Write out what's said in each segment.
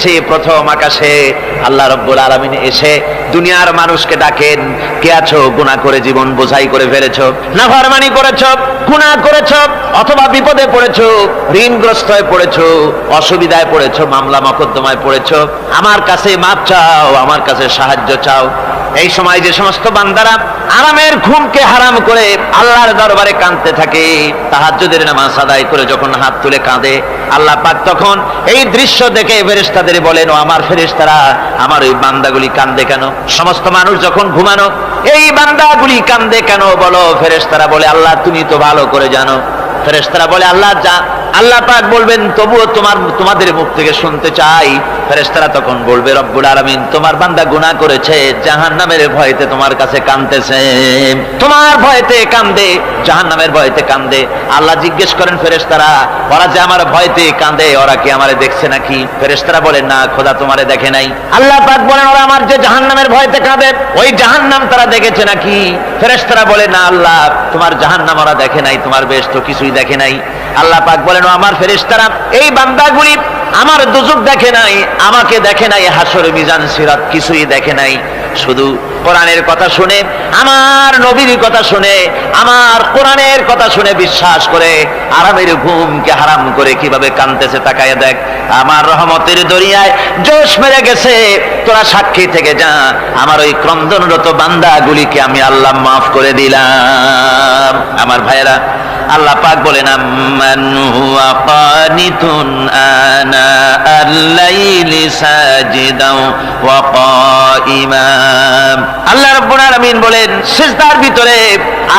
দেখেছি প্রথম আকাশে আল্লাহ রাব্বুল আলামিন এসে দুনিয়ার মানুষকে ডাকেন, কে আছো গুনাহ করে জীবন বোঝাই করে ফেলেছো, নাফরমানি করেছো, গুনাহ করেছো, অথবা বিপদে পড়েছো, ঋণগ্রস্ত হয়ে পড়েছো, অসুবিধায় পড়েছো, মামলা মকদ্দমায় পড়েছো, আমার কাছে মাপ চাও, আমার কাছে সাহায্য চাও। এই সময় যে সমস্ত বান্দারা আরামের ঘুমকে হারাম করে আল্লাহর দরবারে কাঁদতে থাকে, তাহাজ্জুদের নামাজ আদায় করে যখন হাত তুলে কাঁদে, আল্লাহ পাক তখন এই দৃশ্য দেখে ফেরেশতাদের বলেন, ও আমার ফেরেশতারা, আমার ওই বান্দাগুলি কাঁদে কেন? সমস্ত মানুষ যখন ঘুমানো, এই বান্দাগুলি কাঁদে কেন বলো? ফেরেশতারা বলে, আল্লাহ তুমি তো ভালো করে জানো। ফেরেশতারা বলে, আল্লাহ পাক বলবেন, তবুও তোমাদের মুখ থেকে শুনতে চাই। ফেরেশতারা তখন বলবে, রব্বুল আলামিন তোমার বান্দা গুনাহ করেছে, জাহান্নামের ভয়তে তোমার কাছে কাঁদতেছে, তোমার ভয়তে কাঁদে, জাহান্নামের ভয়তে কাঁদে। আল্লাহ জিজ্ঞেস করেন, ফেরেশতারা ওরা যে আমার ভয়তে কাঁদে, ওরা কি আমারে দেখছে নাকি? ফেরেশতারা বলেন, না খোদা তোমারে দেখে নাই। আল্লাহ পাক বলেন, ওরা আমার যে জাহান্নামের ভয়তে কাঁদে, ওই জাহান্নাম তারা দেখেছে নাকি? ফেরেশতারা বলে, না আল্লাহ তোমার জাহান্নাম ওরা দেখে নাই, তোমার বেহেশত কিছুই দেখে নাই। আল্লাহ পাক বলেন, ও আমার ফেরেশতারা, এই বান্দাগুলি আমার দুজক দেখে নাই, আমাকে দেখে নাই, হাসর মিজান সিরাত কিছুই দেখে নাই, শুধু কোরআনের কথা শুনে, আমার নবীর কথা শুনে, আমার কোরআনের কথা শুনে বিশ্বাস করে আরামের ঘুমকে হারাম করে কিভাবে কাঁদতেছে তাকায় দেখ। আমার রহমতের দরিয়ায় জোশ মেরে গেছে, তোরা সাক্ষী থেকে যা, আমার ওই ক্রন্দনরত বান্দাগুলিকে আমি আল্লাহ মাফ করে দিলাম। আমার ভাইয়েরা, আল্লাহ পাক বলেন, আম্মান হুয়া কানিতুন আনা আল-লাইলি সাজিদাও ওয়া কাইমা। আল্লাহ রাব্বুল আলামিন বলেন, সিজদার ভিতরে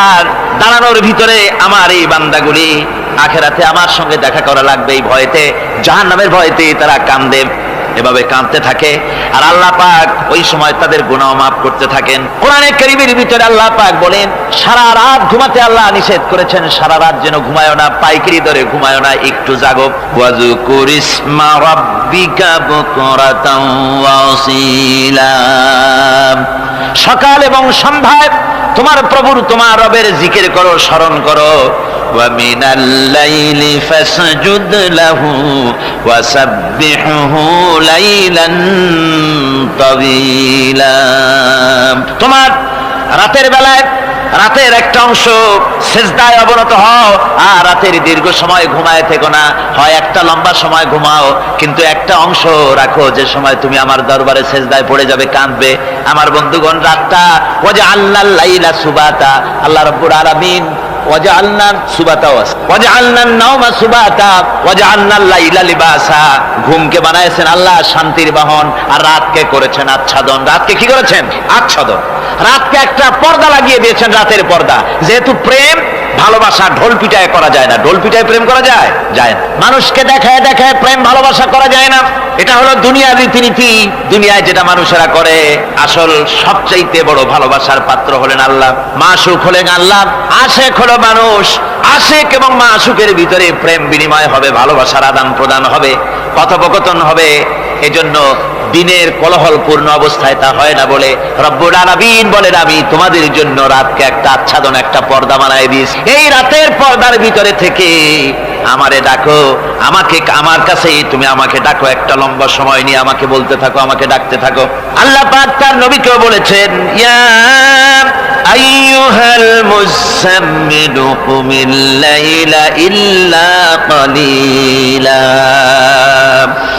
আর দাঁড়ানোর ভিতরে আমার এই বান্দাগুলি আখিরাতে আমার সঙ্গে দেখা করা লাগবে এই ভয়তে, জাহান্নামের ভয়তে তারা কাঁদে, এভাবে কাঁদতে থাকে। আর আল্লাহ পাক ওই সময় তাদের গুনাহ মাফ করতে থাকেন। কোরআনে কারীমের ভিতরে আল্লাহ পাক বলেন, সারা রাত ঘুমাতে আল্লাহ নিষেধ করেছেন, সারা রাত যেন ঘুমায় না, পাইকারি দরে ঘুমায় না, একটু জাগো। ওয়াজকুর ইসমা রাব্বিকা বুকরাতাও ওয়া আসীলা। সকাল এবং সন্ধ্যায় তোমার প্রভুর, তোমার রবের জিকির করো, স্মরণ করো। وَمِنَ اللَّيْلِ فَاسْجُدْ لَهُ وَسَبِّحْهُ لَيْلًا طَوِيلًا। তোমার রাতের বেলায় রাতের একটা অংশ সিজদায় অবনত হও, আর রাতের দীর্ঘ সময় ঘুমায় থেকো না, হয় একটা লম্বা সময় ঘুমাও, কিন্তু একটা অংশ রাখো যে সময় তুমি আমার দরবারে সিজদায় পড়ে যাবে, কাঁদবে। আমার বন্ধুগণ, রাতটা ওয়াজআলনাল লাইলা সুবাতা, আল্লাহ রাব্বুল আলামিন ওয়াজআলনা সুবাতা ওয়াজআলনান নাওমা সুবাতা ওয়াজআলনাল লাইলা লিবাসা, ঘুমকে বানাইছেন আল্লাহ শান্তির বাহন, আর রাতকে করেছেন আচ্ছাদন। রাতকে কি করেছেন? আচ্ছাদন। রাতকে একটা পর্দা লাগিয়ে দিয়েছেন, রাতের পর্দা। যেহেতু প্রেম ভালোবাসা ঢোল পিটায় করা যায় না, ঢোল পিটায় প্রেম করা যায় যায় না, মানুষকে দেখায় দেখায় প্রেম ভালোবাসা করা যায় না। এটা হলো দুনিয়ার রীতিনীতি, দুনিয়ায় যেটা মানুষেরা করে। আসল সবচাইতে বড় ভালোবাসার পাত্র হলেন আল্লাহ, মাসুক হলেন আল্লাহ, আশেক হলো মানুষ। আশেক এবং মাসুকের ভিতরে প্রেম বিনিময় হবে, ভালোবাসার আদান প্রদান হবে, কথোপকথন হবে। এজন্য দিনের কোলাহলপূর্ণ অবস্থায় তা হয় না বলে রব্বুল আলামিন বলেন, আমি তোমাদের জন্য রাতকে একটা আচ্ছাদন, একটা পর্দা বানায় দিয়েছি। এই রাতের পর্দার ভিতরে থেকে আমারে ডাকো, আমাকে আমার কাছেই তুমি আমাকে ডাকো, একটা লম্বা সময় নিয়ে আমাকে বলতে থাকো, আমাকে ডাকতে থাকো। আল্লাহ পাক তার নবীকেও বলেছেন, ইয়া আইয়ুহাল মুযাম্মিলু কুমিল লাইলা ইল্লা কালিলা।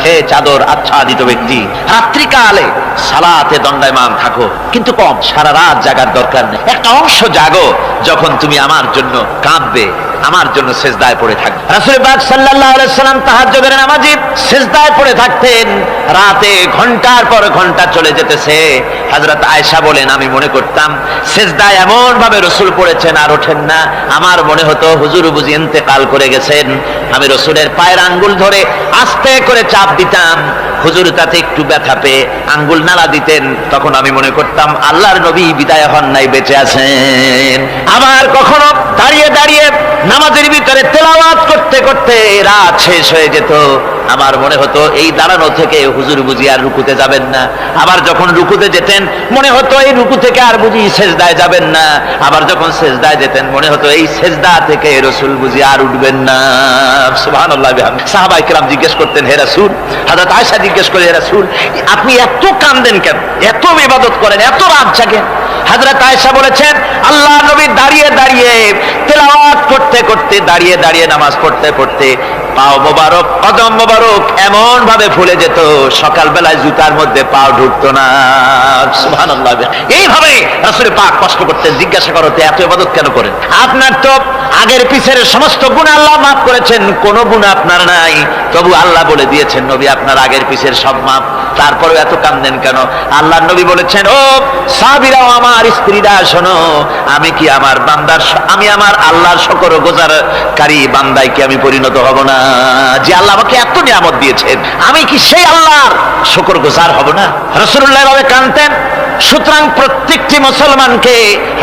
হে চাদর আচ্ছাদিত ব্যক্তি, রাত্রিকালে সালাতে দণ্ডায়মান থাকো, কিন্তু কম, সারা রাত জাগার দরকার নেই। একটা অংশ জাগো, যখন তুমি আমার জন্য কাঁদবে, আমার জন্য সিজদায় পড়ে থাকবে। রাসূল পাক সাল্লাল্লাহু আলাইহি সাল্লাম তাহাজ্জুদের নামাজে সিজদায় পড়ে থাকতেন, রাতে ঘন্টার পর ঘন্টা চলে যেতেছে। হযরত আয়েশা বলেন, আমি মনে করতাম সিজদায় এমন ভাবে রাসূল পড়েছেন আর ওঠেন না, আমার মনে হতো হুজুর বুঝি ইন্তেকাল করে গেছেন। আমি রাসূলের পায়ের আঙ্গুল ধরে আস্তে করে চাপ দিতাম, হুজুর তাতে একটু ব্যথা পেয়ে আঙ্গুল নাড়া দিতেন, তখন আমি মনে করতাম আল্লাহর নবী বিদায় হন নাই, বেঁচে আছেন। আবার কখনো দাঁড়িয়ে দাঁড়িয়ে নামাজের ভিতরে তেলাওয়াত করতে করতে রাত শেষ হয়ে যেত, আমার মনে হতো এই দাঁড়ানো থেকে হুজুর বুঝি আর রুকুতে যাবেন না। আবার যখন রুকুতে যেতেন মনে হতো এই রুকু থেকে আর বুঝি সেজদায় যাবেন না। আবার যখন সেজদায় যেতেন মনে হতো এই সেজদা থেকে রাসূল বুঝি আর উঠবেন না। সুবহানাল্লাহ। সাহাবায়ে কেরাম জিজ্ঞেস করতেন, হে রাসূল হযরত আয়েশা জিজ্ঞেস করে, ইয়া রাসূল, আপনি এত কাঁদেন কেন, এত ইবাদত করেন, এত রাত জাগেন? হযরত আয়েশা বলেছেন, আল্লাহর নবী দাঁড়িয়ে দাঁড়িয়ে তেলাওয়াত করতে করতে, দাঁড়িয়ে দাঁড়িয়ে নামাজ পড়তে পড়তে পাও মোবারক, কদম মোবারক এমন ভাবে ফুলে যেত, সকাল বেলায় জুতার মধ্যে পাও ঢুকতো না। সুবহানাল্লাহ। এইভাবে রাসূল পাক কষ্ট করতেন। জিজ্ঞাসা করতে, এত ইবাদত কেন করেন? আপনার তো আগের পিছের সমস্ত গুনাহ আল্লাহ মাফ করেছেন, কোনো গুনাহ আপনার নাই, তবু আল্লাহ বলে দিয়েছেন, নবী আপনার আগের পিছের সব মাফ, তারপরেও এত কাঁদেন কেন? আল্লাহর নবী বলেছেন, ও সাহাবীরাও, আমার স্ত্রীরা, শোনো, আমি কি আমার বান্দার, আমি আমার আল্লাহর শুকরগুজারকারী বান্দায় কি আমি পরিণত হব না? যে আল্লাহ আমাকে এত নিয়ামত দিয়েছেন, আমি কি সেই আল্লাহর শুকরগুজার হব না? রাসূলুল্লাহ এভাবে কাঁদতেন। সুতরাং প্রত্যেকটি মুসলমানকে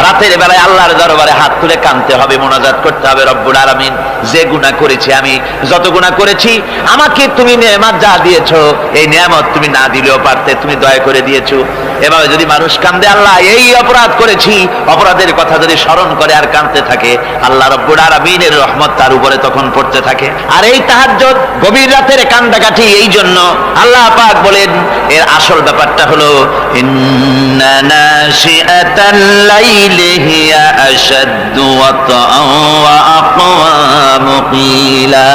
রাতের বেলায় আল্লাহর দরবারে হাত তুলে কাঁদতে হবে, মোনাজাত করতে হবে, রব্বুল আলামিন, যে গুনাহ করেছি, আমি যত গুনাহ করেছি, আমাকে তুমি নেয়ামত যা দিয়েছো, এই নেয়ামত তুমি না দিলেও পারতে, তুমি দয়া করে দিয়েছো। এভাবে যদি মানুষ কাঁদে, আল্লাহ এই অপরাধ করেছি, অপরাধের কথা যদি স্মরণ করে আর কাঁদতে থাকে, আল্লাহ রব্বুল আলামিনের রহমত তার উপরে তখন পড়তে থাকে। আর এই তাহাজ্জুদ, গভীর রাতের কান্দাকাটি, এই জন্য আল্লাহ পাক বলেন, এর আসল ব্যাপারটা হলো, ইন্না নাশিআতাল লাইলি হিয়া আশাদ্দু ওয়াতআন ওয়া আকওয়ামু কিলা।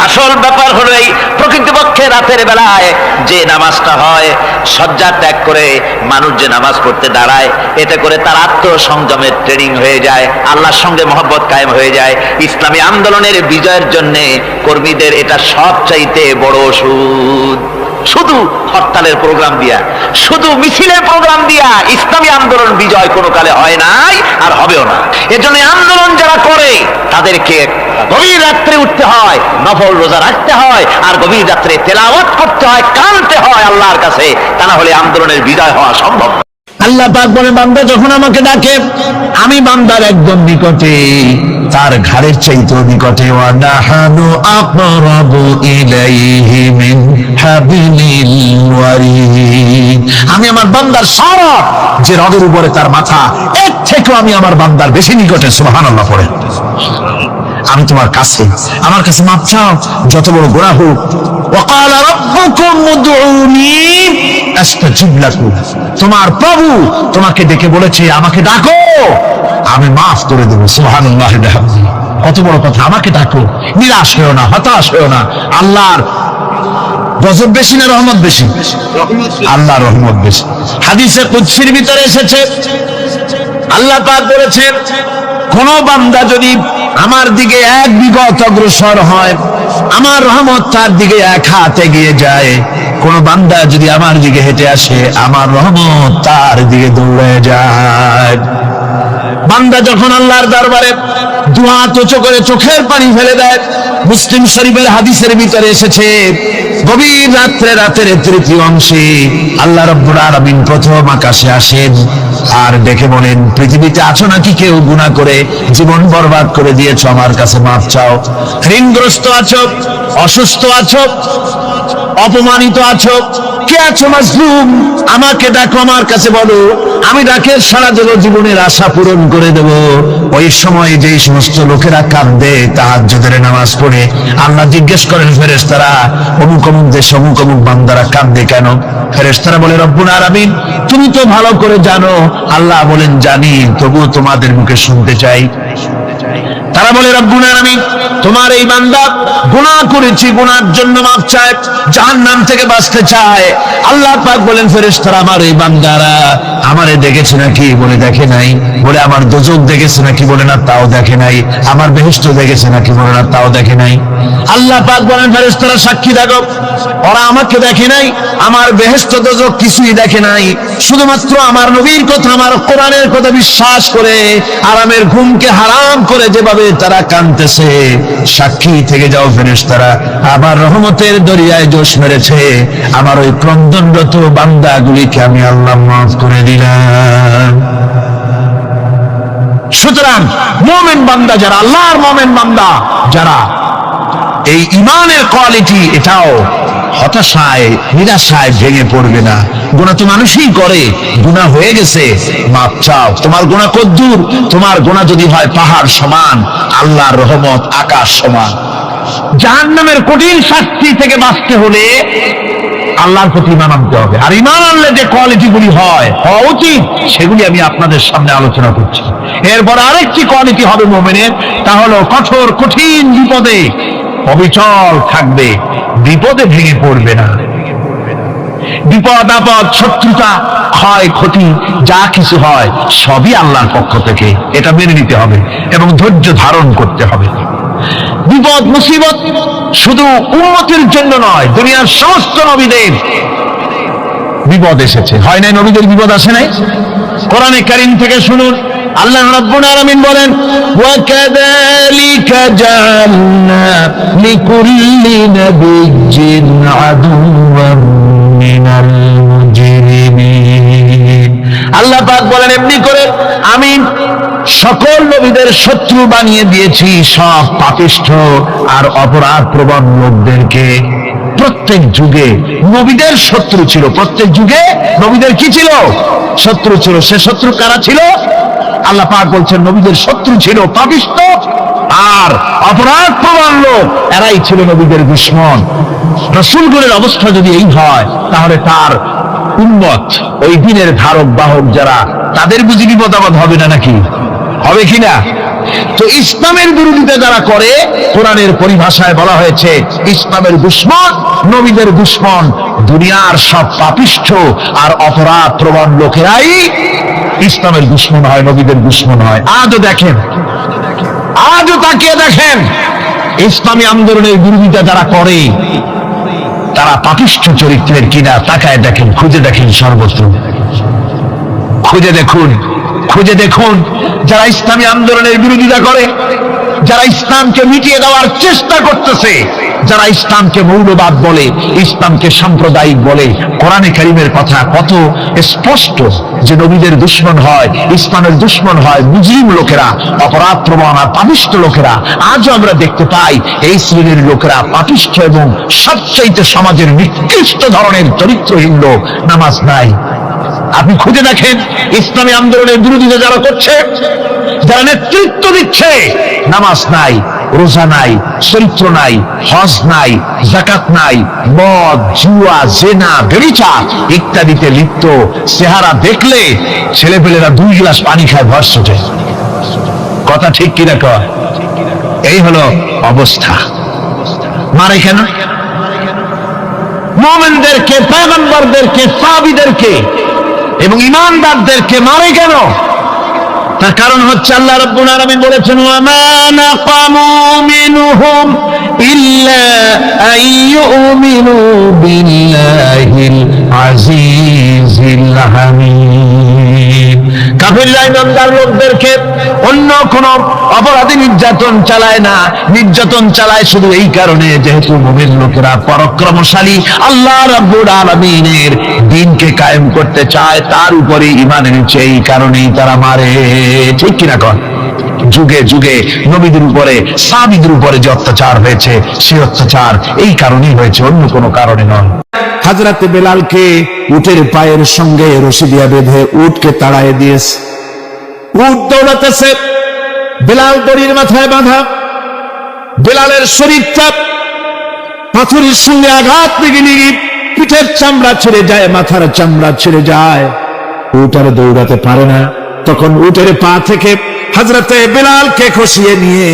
আসল ব্যাপার হলো এই প্রকৃতপক্ষে রাতের বেলায় যে নামাজটা হয়, শয্যা ত্যাগ করে মানুষ যে নামাজ পড়তে দাঁড়ায়, এতে করে তার আত্মসংযমের ট্রেনিং হয়ে যায়, আল্লাহর সঙ্গে মহব্বত কায়েম হয়ে যায়। ইসলামী আন্দোলনের বিজয়ের জন্য কর্মীদের এটা সবচাইতে বড় ওষুধ। শুধু হরতালের প্রোগ্রাম দিয়া, শুধু মিছিলের প্রোগ্রাম দিয়া ইসলামী আন্দোলন বিজয় কোনো কালে হয় নাই, আর হবেও না। এজন্য আন্দোলন যারা করে তাদেরকে গভীর রাত্রে উঠতে হয়, নফল রোজা রাখতে হয়, আর গভীর রাত্রে তেলাওয়াত করতে হয়, কাঁদতে হয় আল্লাহর কাছে, তা না হলে আন্দোলনের বিজয় হওয়া সম্ভব না। আল্লাহ পাক বলে, বান্দা যখন আমাকে ডাকে, আমি বান্দার একদম নিকটে, তার ঘাড়ের চাইতেও নিকটে। ওয়া নাহানু আকরাবু ইলাইহি মিন হাবিলিল ওয়ারিদ। আমি আমার বান্দার সারা যে রগের উপরে তার মাথা, এর থেকেও আমি আমার বান্দার বেশি নিকটে। সুবহানাল্লাহ পড়ে। আমি তোমার কাছে, আমার কাছে মাপ চাও, যত বড় গুনাহ হোক। ওয়াকালা রাব্বুকুম উদউনি আস্তাজিব লাকুম। তোমার প্রভু তোমাকে ডেকে বলেছে, আমাকে ডাকো, আমি মাফ করে দেব। সুবহানাল্লাহ। কত বড় কথা, আমাকে ডাকো, নিরাশ হয়েও না, হতাশ হয়েও না। আল্লাহর গজব বেশি না রহমত বেশি? আল্লাহর রহমত বেশি। হাদিসে কুদসির ভিতরে এসেছে, আল্লাহ পাক বলেছেন, কোন বান্দা যদি আমার দিকে এক বিগত অগ্রসর হয়, আমার রহমত তার দিকে এক হাত এগিয়ে যায়। কোন বান্দা যদি আমার দিকে হেঁটে আসে, আমার রহমত তার দিকে দৌড়ে যায়। বান্দা যখন আল্লাহর দরবারে দুহাত উঁচু করে চোখের পানি ফেলে দেয়, মুসলিম শরীফের হাদিসের ভিতরে এসেছে, গভীর রাত্রে, রাতের তৃতীয় অংশে আল্লাহ রাব্বুল আলামিন প্রথম আকাশে আসেন আর দেখে বলেন, পৃথিবীতে আছো নাকি কেউ গুনাহ করে জীবন বরবাদ করে দিয়েছো, আমার কাছে মাফ চাও। ঋণগ্রস্ত আছো, অসুস্থ আছো, অপমানিত আছো, কে আছো মাজলুম, আমাকে ডাকো, আমার কাছে বলো, আমি ডাকের সাড়া দেব, জীবনের আশা পূরণ করে দেব। ওই সময় যেই সমস্ত লোকেরা কাঁদে তাহাজ্জুদের নামাজ পড়ে, আল্লাহ জিজ্ঞেস করেন ফেরেশতারা, অমুক অমুক দেশ অমুক অমুক বান্দারা কাঁদে কেন? ফেরেশতারা বলে, রব্বুল আলামিন তুমি তো ভালো করে জানো। আল্লাহ বলেন, জানি, তবুও তোমাদের মুখে শুনতে চাই। তারা বলে, রব্বুল আলামিন তোমার এই বান্দা গুনাহ করেছি, গুনার জন্য মাফ চায়, জাহান্নাম থেকে বাঁচতে চায়। আল্লাহ পাক বলেন, ফেরেশতারা আমার এই বান্দারা আমারে দেখেছে নাকি? বলে, দেখে নাই। বলে, আমার দোজখ দেখেছে নাকি? বলে, না, তাও দেখে নাই। আমার বেহেশত দেখেছে নাকি? বলে, না, তাও দেখে নাই। আল্লাহ পাক বলেন, ফেরেশতারা সাক্ষী থাকো, ওরা আমাকে দেখে নাই, আমার বেহেশত দোজখ কিছুই দেখে নাই, শুধুমাত্র আমার নবীর কথা, আমার কোরআনের কথা বিশ্বাস করে আরামের ঘুমকে হারাম করে যেভাবে তারা কাঁদতেছে, সাক্ষী থেকে যাও ফেরেশতারা, আমার রহমতের দরিয়ায় জোশ মেরেছে, আমার ওই ক্রন্দনরত বান্দাগুলিকে আমি আল্লাহ মাফ করে দিলাম। সুতরাং মুমিন বান্দা যারা, আল্লাহর মুমিন বান্দা যারা, এই ইমানের কোয়ালিটি, এটাও হতাশায় নিরাশায় ভেঙে পড়বে না। গুনাহ তো মানুষই করে, গুনাহ হয়ে গেছে, মাপ চাও। তোমার গুনাহ কদ্দুর? তোমার গুনাহ যদি হয় পাহাড় সমান, আল্লাহর রহমত আকাশ সমান। জাহান্নামের কঠিন শাস্তি থেকে বাঁচতে হলে আল্লাহর প্রতি ঈমান আনতে হবে। আর ঈমান আনলে যে কোয়ালিটিগুলি হওয়া উচিত সেগুলি আমি আপনাদের সামনে আলোচনা করছি। এরপর আরেকটি কোয়ালিটি হবে মুমিনের, তা হলো কঠোর কঠিন বিপদে অবিচল থাকবে, বিপদে ভেঙে পড়বে না। বিপদ আপদ শত্রুতা ক্ষয় ক্ষতি যা কিছু হয় সবই আল্লাহর পক্ষ থেকে, এটা মেনে নিতে হবে এবং ধৈর্য ধারণ করতে হবে। বিপদ মুসিবত শুধু উম্মতের জন্য নয়, দুনিয়ার সমস্ত নবীদের বিপদ এসেছে, হয় নাই? নবীদের বিপদ আসে নাই? কোরআনে কারীম থেকে শুনুন, আল্লাহ রাব্বুল আলামিন বলেন, ওয়া কাযালিকা জাআলনা লিকুল্লি নাবিয়্যিন আদুওয়ান মিনাল মুজরিমিন। আল্লাহ পাক বলেন, এমনি করে আমি সকল নবীদের শত্রু বানিয়ে দিয়েছি সব পাপিষ্ঠ আর অপরাধ প্রবণ লোকদেরকে। প্রত্যেক যুগে নবীদের শত্রু ছিল, প্রত্যেক যুগে নবীদের কি ছিল? শত্রু ছিল। সে শত্রু কারা ছিল? আল্লাহ পাক বলছেন নবীদের শত্রু ছিল পাপিষ্ঠ আর অপরাধ প্রবণ লোক, এরাই ছিল নবীদের দুশমন। রাসূলগণের অবস্থা যদি এই হয় তাহলে তার উম্মত, ওই দিনের ধারক বাহক যারা, তাদের বুঝি বিপদ আপদ হবে না নাকি? হবে কিনা? তো ইসলামের বিরোধিতা যারা করে, কোরআনের পরিভাষায় বলা হয়েছে ইসলামের দুশমন, নবীদের দুশমন। দুনিয়ার সব পাপিষ্ঠ আর অপরাধ প্রবণ লোকেরাই ইসলামের দুশমন হয়, নবীদের দুশমন হয়। আজও দেখেন, আজও তাকিয়ে দেখেন, ইসলামী আন্দোলনের বিরোধিতা যারা করে তারা পাপিষ্ঠ চরিত্রের কিনা তাকায় দেখেন, খুঁজে দেখেন, সর্বত্র খুঁজে দেখুন, খুঁজে দেখুন। যারা ইসলামী আন্দোলনের বিরোধিতা করে, যারা ইসলামকে মিটিয়ে দেওয়ার চেষ্টা করতেছে, যারা ইসলামকে মৌলবাদ বলে, ইসলামকে সাম্প্রদায়িক বলে, কোরআনে কারীমের কথা কত স্পষ্ট যে নবীদের দুশমন হয়, ইসলামের দুশমন হয় মুজরিম লোকেরা, অপরাধ প্রবণ আর পাপিষ্ঠ লোকেরা। আজও আমরা দেখতে পাই এই শ্রেণীর লোকেরা পাপিষ্ঠ এবং সবচাইতে সমাজের নিকৃষ্ট ধরনের চরিত্রহীন লোক। নামাজ নাই। আপনি খুঁজে দেখেন ইসলামী আন্দোলনের বিরোধিতা যারা করছে, যারা নেতৃত্ব দিচ্ছে, নামাজ নাই, রোজা নাই, চরিত্র নাই, হজ নাই, যাকাত নাই, মদ, জুয়া, জেনা, ব্যভিচার ইত্যাদিতে লিপ্ত। চেহারা দেখলে ছেলেপেলেরা 2 গ্লাস পানি খায় ভর ছোটে। কথা ঠিক কিনা কয়? এই হলো অবস্থা। মারে কেন? মুমিনদেরকে, পয়গম্বরদেরকে, সাহাবীদেরকে এবং ঈমানদারদেরকে মারে কেন? তার কারণ হচ্ছে আল্লাহ রাব্বুল আলামিন বলেছেন, ওয়া মা নাকামু মিনহুম ইল্লা আইয়ুমিনু বিল্লাহিল আজিজিল হামিদ। কাফিররা ঈমানদার লোকদেরকে অন্য কোন অপরাধী নির্যাতন চালায় না, নির্যাতন চালায় শুধু এই কারণে যেহেতু মুমিন লোকেরা পরাক্রমশালী, আল্লাহ রাব্বুল আলামিনের দ্বীনকে কায়েম করতে চায়, তার উপরে ঈমান এনেছে, এই কারণেই তারা মারে। ঠিক কিনা কন? যুগে যুগে নবীদের উপরে, সাহাবীদের উপরে যে অত্যাচার হয়েছে, সেই অত্যাচার এই কারণেই হয়েছে, অন্য কোনো কারণে নয়। হযরতে বেলালকে উটের পায়ের সঙ্গে রশি দিয়ে বেঁধে উটকে তাড়ায় দিয়েছে। উট দৌড়াতেছে, বেলাল দড়ির মাথায় বাঁধা। বেলালের শরীরটা পাথরের সঙ্গে আঘাত লেগে লেগে পিঠের চামড়া ছিঁড়ে যায়, মাথার চামড়া ছিঁড়ে যায়। উট আর দৌড়াতে পারে না। তখন উটের পা থেকে হযরতে বেলালকে খসিয়ে নিয়ে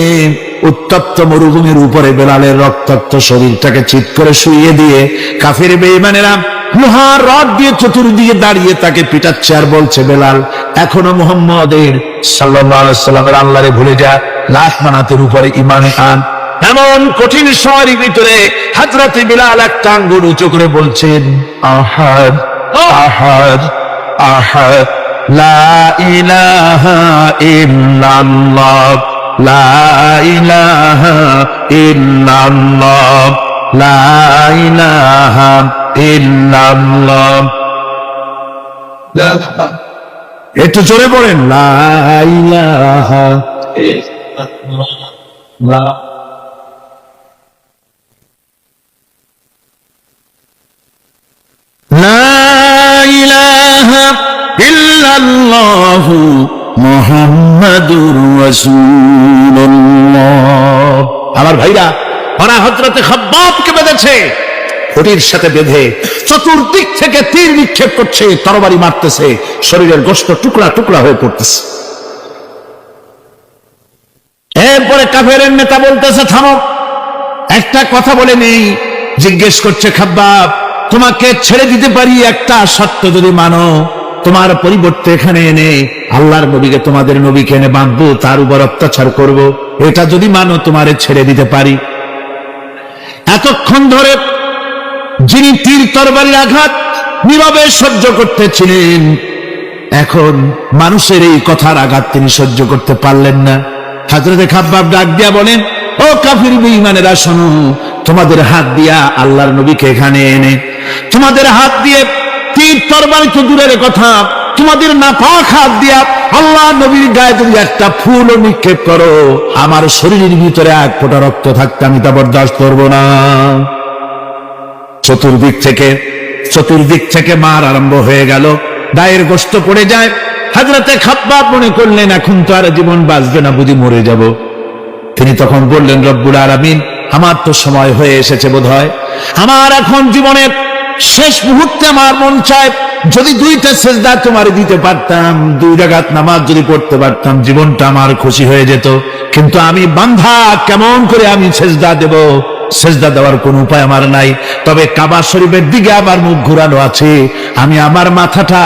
উত্তপ্ত মরুভূমির উপরে বেলালের রক্তাক্ত শরীরটাকে চিৎ করে শুইয়ে দিয়ে কাফির বেঈমানেরা লোহার রড দিয়ে চতুর্দিকে দাঁড়িয়ে তাকে পিটাচ্ছে আর বলছে, বেলাল এখনো মুহাম্মদের সাল্লাল্লাহু আলাইহি সাল্লামের আল্লাহরে ভুলে যা, লাশ মানাতের উপরে ঈমান আন। এমন কঠিন সময়ের ভিতরে হযরতে বেলাল একটা আঙ্গুল উঁচু করে বলছেন, আহাদ আহাদ আহাদ, লা ইলাহা ইল্লাল্লাহ, লা ইলাহা ইল্লাল্লাহ, লা ইলাহা ইল্লাল্লাহ। একটু জোরে বলেন, লা ইলাহা ইল্লাল্লাহ। লা ইলাহা ইল্লাল্লাহু মুহাম্মাদুর রাসূলুল্লাহ। আমার ভাইরা, ওরা হযরতে খাব্বাবকে বেঁধেছে, খুঁটির সাথে বেঁধে চতুর্দিক থেকে তীর নিক্ষেপ করছে, তরবারি মারতেছে, শরীরের গোশত টুকরা টুকরা হয়ে পড়তেছে। এরপরে কাফেরের নেতা বলতেছে, থামো, একটা কথা বলে নেই। জিজ্ঞেস করছে, খাব্বাব, তোমাকে ছেড়ে দিতে পারি একটা শর্ত যদি মানো, তোমার পরিবর্তে এখানে এনে আল্লাহর নবীকে, তোমাদের নবীকে এনে বাঁধবো, তার উপর অত্যাচার করব, এটা যদি মানো তোমারে ছেড়ে দিতে পারি। এতক্ষণ ধরে যিনি তীর তরবারির আঘাত নীরবে সহ্য করতেছিলেন, এখন মানুষের এই কথার আঘাত তিনি সহ্য করতে পারলেন না। হযরতে খাব্বাব ডাক দিয়া বলেন, ও কাফির বেঈমানেরা, শোনো, তোমাদের হাত দিয়া আল্লাহর নবীকে এখানে এনে, তোমাদের হাত দিয়ে তীর তরবারি তো দূরের কথা, তোমাদের নাপাক হাত দিয়া আল্লাহর নবীর গায়ে যদি একটা ফুলও নিক্ষেপ করো, আমার শরীরের ভিতরে এক ফোঁটা রক্ত থাকতে আমি তা বরদাস্ত করবো না। চতুর্দিক থেকে মার আরম্ভ হয়ে গেল, গায়ের গোশত পড়ে যায়। হযরতে খাব্বাব মনে করলেন, এখন তো আর জীবন বাঁচবে না, বুঝি মরে যাব। তিনি তখন বললেন, রব্বুল আলামিন, আমার তো সময় হয়ে এসেছে বোধহয়, আমার এখন জীবনের শেষ মুহূর্তে আমার মন চায় যদি 2টা সেজদা তোমার দিতে পারতাম, 2 রাকাত নামাজ যদি পড়তে পারতাম, জীবনটা আমার খুশি হয়ে যেত। কিন্তু আমি বান্ধা, কেমন করে আমি সেজদা দেব? সেজদা দেওয়ার কোন উপায় আমার নাই। তবে কাবা শরীফের দিকে আমার মুখ ঘুরানো আছে, আমি আমার মাথাটা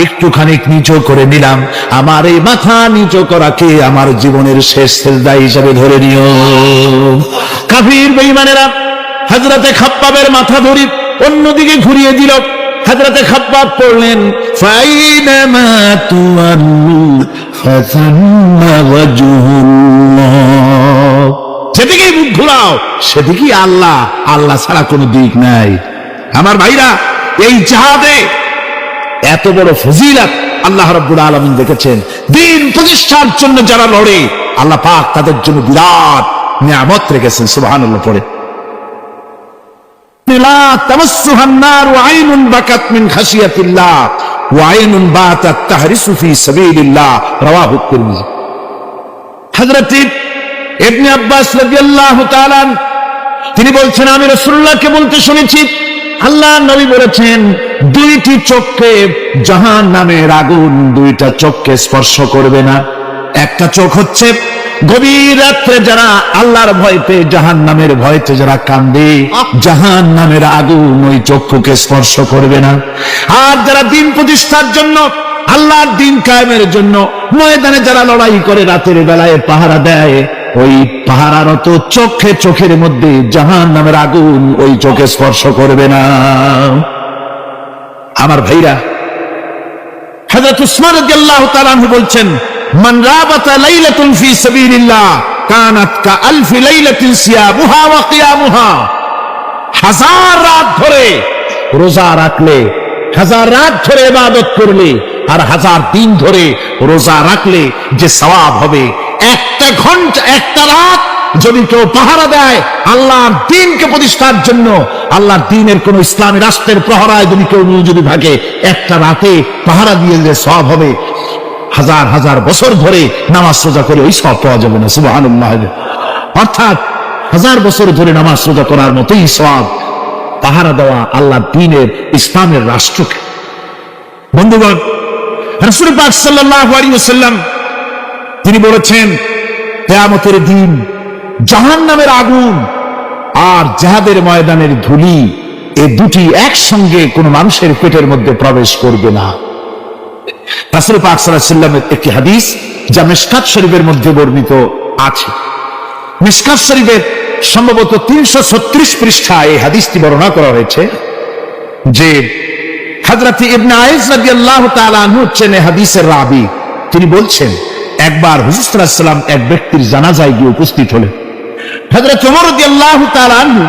একটুখানি নিচু করে নিলাম। আমার এই মাথা নিচু করাকে আমার জীবনের শেষ সেজদা হিসেবে ধরে নিও। কাফির বেঈমানেরা হযরতে খাব্বাবের মাথা ধরে অন্যদিকে ঘুরিয়ে দিল। হযরতে খাব্বাব পড়লেন, ফাইনামা তুওয়াল্লু ফাসাম্মা ওয়াজহুল্লাহ, যেদিকেই মুখ ঘুরাও সেদিকেই আল্লাহ, আল্লাহ ছাড়া কোনো দিক নাই। আমার ভাইরা, এই জিহাদে এত বড় ফজিলত আল্লাহ রাব্বুল আলামিন দেখেছেন। দ্বীন প্রতিষ্ঠার জন্য যারা লড়ে, আল্লাহ পাক তাদের জন্য বিরাট নিয়ামত রেখেছেন। সুবহানাল্লাহ পড়ে, লা তামাসসুহান নার ওয়া আইনুন বাকাত মিন খাশিয়াতিল্লাহ ওয়া আইনুন বাতাত তাহরিসু ফি সাবিলিল্লাহ, রাওয়াহু তিরমিজি। হযরত ইবনে আব্বাস রাদিয়াল্লাহু তাআলা তিনি বলছেন, আমি রাসূলুল্লাহকে বলতে শুনেছি, আল্লাহ নবী বলেছেন, 2টি চোখকে জাহান্নামের আগুন 2টা চোখকে স্পর্শ করবে না। একটা চোখ হচ্ছে গভীর রাত্রে যারা আল্লাহর ভয় পেয়ে জাহান্নামের ভয়তে যারা কান্দে, জাহান্নামের আগুন ওই চক্ষুকে স্পর্শ করবে না। আর যারা দ্বীন প্রতিষ্ঠার জন্য, আল্লাহর দ্বীন কায়েমের জন্য ময়দানে যারা লড়াই করে, রাতের বেলায় পাহারা দেয়, ওই পাহারারত চোখের মধ্যে জাহান্নামের আগুন ওই চোখে স্পর্শ করবে না। আমার ভাইরা, হযরত উসমান রাদিয়াল্লাহু তাআলা আনহু বলছেন, মান রাবাতা লাইলাতুন ফি সাবিলিল্লাহ কানাত কা আলফি লাইলাতিন সিয়ামুহা ওয়া কিয়ামুহা। 1000 রাত ধরে রোজা রাখলে, 1000 রাত ধরে ইবাদত করলে, আর 1000 দিন ধরে রোজা রাখলে যে সওয়াব হবে, একটা ঘন্টা, একটা রাত যদি কেউ পাহারা দেয় আল্লাহর দ্বীনকে প্রতিষ্ঠার জন্য, আল্লাহর দ্বীনের কোন ইসলামী রাষ্ট্রের প্রহরায় যদি কেউ যদি থাকে, একটা রাতে পাহারা দিয়ে যে সওয়াব হবে, 1000 বছর ধরে নামাজ রোজা করে ওই সওয়াব পাওয়া যাবে না। সুবহানাল্লাহ। অর্থাৎ 1000 বছর ধরে নামাজ রোজা করার মতোই সওয়াব পাহারা দেওয়া আল্লাহর দ্বীনের, ইসলামের রাষ্ট্রকে। বন্ধুগণ, রাসূল পাক সাল্লাল্লাহু আলাইহি ওয়াসাল্লাম তিনি বলেছেন, কিয়ামতের দিন জাহান্নামের আগুন আর জিহাদের ময়দানের ধুলি, এই দুটি একসঙ্গে কোন মানুষের পেটের মধ্যে প্রবেশ করবে না। রাসূল পাক সাল্লাল্লাহু আলাইহি ওয়াসাল্লামের একটি হাদিস যা মিশকাত শরীফের মধ্যে বর্ণিত আছে। মিশকাত শরীফের সম্ভবত 336 পৃষ্ঠায় এই হাদিসটি বর্ণনা করা হয়েছে যে হযরত ইবনে আইস রাদিয়াল্লাহু তাআলা আনহু হচ্ছেন এই হাদিসের রাবী। তিনি বলছেন, একবার হুজুর সাল্লাল্লাহু আলাইহি ওয়াসাল্লাম এক ব্যক্তির জানাজায় গিয়ে উপস্থিত হলেন। হযরত ওমর রাদিয়াল্লাহু তাআলা আনহু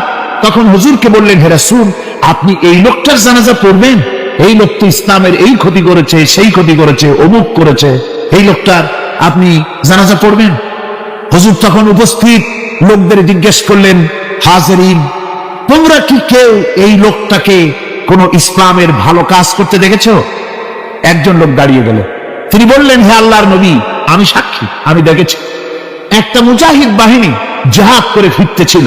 তখন হুজুরকে বললেন, হে রাসূল, আপনি এই লোকটার জানাজা পড়বেন? এই লোকটি ইসলামের এই ক্ষতি করেছে, সেই ক্ষতি করেছে, অমুক করেছে, এই লোকটার আপনি জানাজা পড়বেন? হুজুর তখন উপস্থিত লোকদের জিজ্ঞেস করলেন, হাজিরিন, তোমরা কি কেউ এই লোকটাকে কোন ইসলামের ভালো কাজ করতে দেখেছো? একজন লোক দাঁড়িয়ে গেল। তিনি বললেন, হে আল্লাহর নবী, আমি সাক্ষী, আমি দেখেছি। একটা মুজাহিদ বাহিনী জিহাদ করে ফিরতেছিল,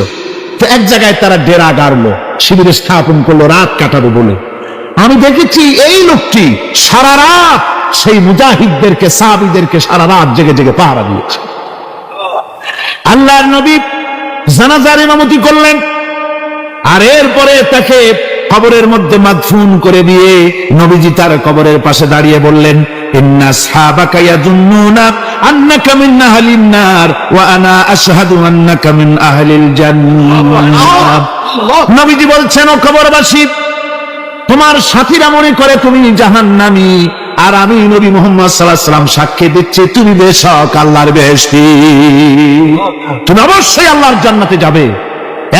তো এক জায়গায় তারা ডেরা গাড়লো, শিবির স্থাপন করলো রাত কাটাবে বলে। আমি দেখেছি এই লোকটি সারা রাত সেই মুজাহিদদেরকে, সাহাবীদেরকে সারা রাত জেগে জেগে পাহারা দিয়েছে। আল্লাহর নবী জানাজার ইমামতি করলেন, আর এরপরে তাকে কবরের মধ্যে মাদফুন করে দিয়ে নবীজি তার কবরের পাশে দাঁড়িয়ে বললেন, ইন্না আসহাবাকা ইয়াযুন্নুনা আন্নাকা মিন আহলিন নার ওয়া আনা আশহাদু আন্নাকা মিন আহলিল জান্নাহ। নবীজি বলছেন, ও কবরবাসী, তোমার সাথীরা মনে করে তুমি জাহান্নামী, আর আমি নবী মুহাম্মদ সাল্লাল্লাহু আলাইহি ওয়াসাল্লাম সাক্ষী দিচ্ছি তুমি বেশক আল্লাহর বেহেশতি, তুমি অবশ্যই আল্লাহর জান্নাতে যাবে।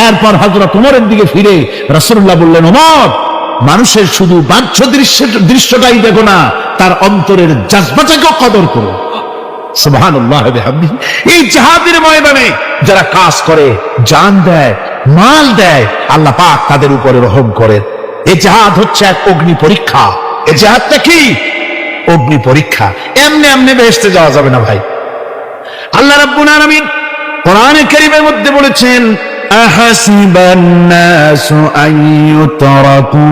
এরপর হযরত ওমরের দিকে ফিরে রাসূলুল্লাহ বললেন, ওমর, মানুষের শুধু বাহ্য দৃশ্যটাই দেখো না, তার অন্তরের জাজবাটাকেও কদর করো। সুবহানাল্লাহ ওয়া বিহামদিহি। এই জিহাদের ময়দানে যারা কাজ করে, জান দেয়, মাল দেয়, আল্লাহ পাক তাদের উপরে রহম করেন। এই জিহাদ হচ্ছে এক অগ্নি পরীক্ষা। এই জিহাদটা কি? অগ্নি পরীক্ষা। এমনি এমনি বেহেশতে যাওয়া যাবে না ভাই। আল্লাহ রাব্বুল আলামিন কোরআনে কারীমের মধ্যে বলেছেন, আহাসিবান নাসু আইয়ুতরাকু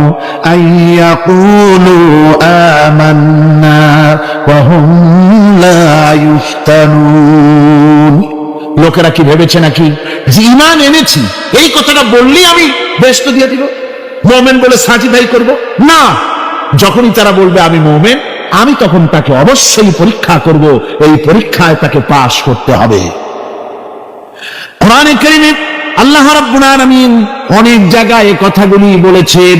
আইয়াকুলু আমান্না ওয়া হুম লা ইফতানুন। লোকেরা কি ভেবেছে নাকি যে ঈমান এনেছি এই কথাটা বললেই আমি বেহেশত দিয়ে দিব, মুমিন বলে সাজিদাই করব? না, যখনই তারা বলবে আমি মুমিন, আমি তখন তাকে অবশ্যই পরীক্ষা করব, এই পরীক্ষায় তাকে পাশ করতে হবে। কোরআনে কারীমে আল্লাহ রাব্বুল আলামিন অনেক জায়গায় এই কথাগুলি বলেছেন।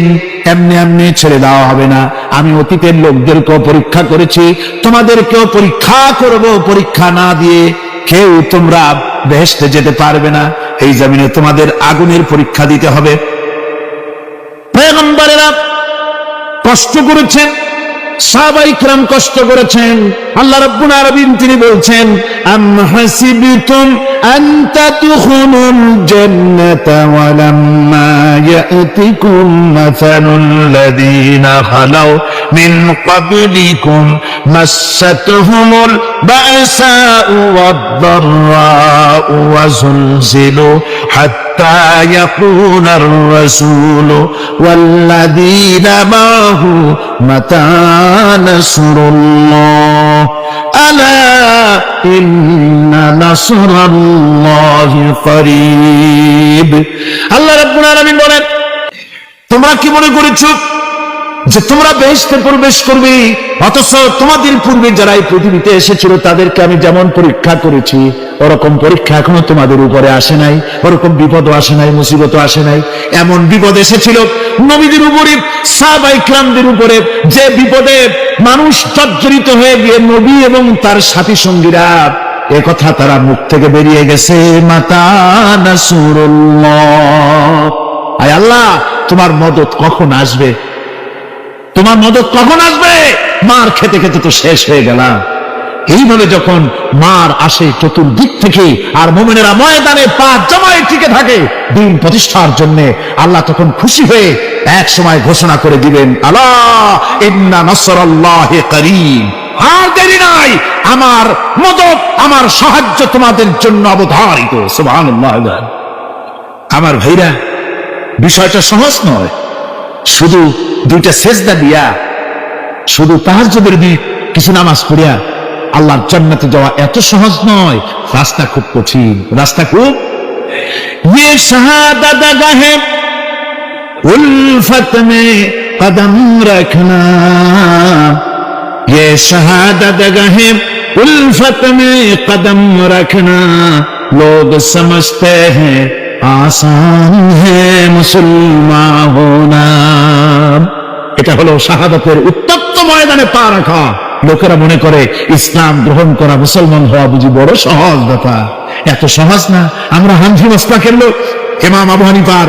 এমনি এমনি ছেড়ে দেওয়া হবে না। আমি অতীতের লোকদেরকেও পরীক্ষা করেছি, তোমাদেরকেও পরীক্ষা করব। পরীক্ষা না দিয়ে কেউ তোমরা বেহেশতে যেতে পারবে না। এই জমিনে তোমাদের আগুনের পরীক্ষা দিতে হবে। পয়গম্বরেরা কষ্ট করেছেন, সাহাবায়ে কিরাম কষ্ট করেছেন। আল্লাহ রাব্বুল আলামিন তিনি বলছেন, আম হাসিবতুম আন তাদখুলুল জান্নাতা ওয়া লাম্মা ইয়াতিকুম মাসালুল লাযীনা খালাউ মিন ক্বাবলিকুম মাসাতহুমুল বা'সাউ ওয়াদ-দাররাউ ওয়া যুলজিলু হাত্তা ইয়াকুলার রাসূলু ওয়াল্লাযীনা মা'হু মাতা নাসরুল্লাহ আলা ইন্না নাসরাল্লাহি করিব। আল্লাহ রাব্বুল আলামিন বলেন, তোমরা কি মনে করেছো যে তোমরা বেহেশতে প্রবেশ করবে, অথচ তোমাদের পূর্বে যারা এই পৃথিবীতে এসেছিল তাদেরকে আমি যেমন পরীক্ষা করেছি ওরকম পরীক্ষা এখনো তোমাদের উপরে আসে নাই, ওরকম বিপদও আসে নাই, মুসিবতও আসে নাই। এমন বিপদ এসেছিল নবীদের উপরে, সাহাবায়ে কিরামদের উপরে, যে বিপদে মানুষ জর্জরিত হয়ে গিয়ে নবী এবং তার সাথী সঙ্গীরা একথা তারা মুখ থেকে বেরিয়ে গেছে, মাতা নাসরুল্লাহ, আয় আল্লাহ তোমার মদত কখন আসবে, তোমার মদত কখন আসবে? মার খেতে খেতে তো শেষ হয়ে গেলাম। এইভাবে যখন মার আসে চতুর্দিক থেকে, আর মুমিনেরা ময়দানে পা জমায়ে টিকে থাকে দিন প্রতিষ্ঠার জন্য, আল্লাহ তখন খুশি হয়ে এক সময় ঘোষণা করে দিবেন, আলা ইন্না নাসরাল্লাহি করিব, আর দেরি নাই, আমার মদত, আমার সাহায্য তোমাদের জন্য অবধারিত। সুবহানাল্লাহ। আমার ভাইরা, বিষয়টা সহজ নয়। শুধু দুইটা সেজদা দিয়া, শুধু তাহাজ্জুদের দিয়ে কিছু নামাজ পড়িয়া আল্লাহর জান্নাতে যাওয়া এত সহজ নয়। রাস্তা খুব কঠিন, রাস্তা খুব। ये शहादत गाहे उल्फत में कदम रखना, ये शहादत गाहे उल्फत में कदम रखना, लोग समझते हैं आसान है मुसलमान होना। এটা হলো শাহাদাতের উত্তপ্ত ময়দানে পা রাখা। লোকেরা মনে করে ইসলাম গ্রহণ করা, মুসলমান হওয়া বুঝি বড় সহজ ব্যাপার। এত সহজ না। আমরা হানফি মাসলাকের লোক, ইমাম আবু হানিফার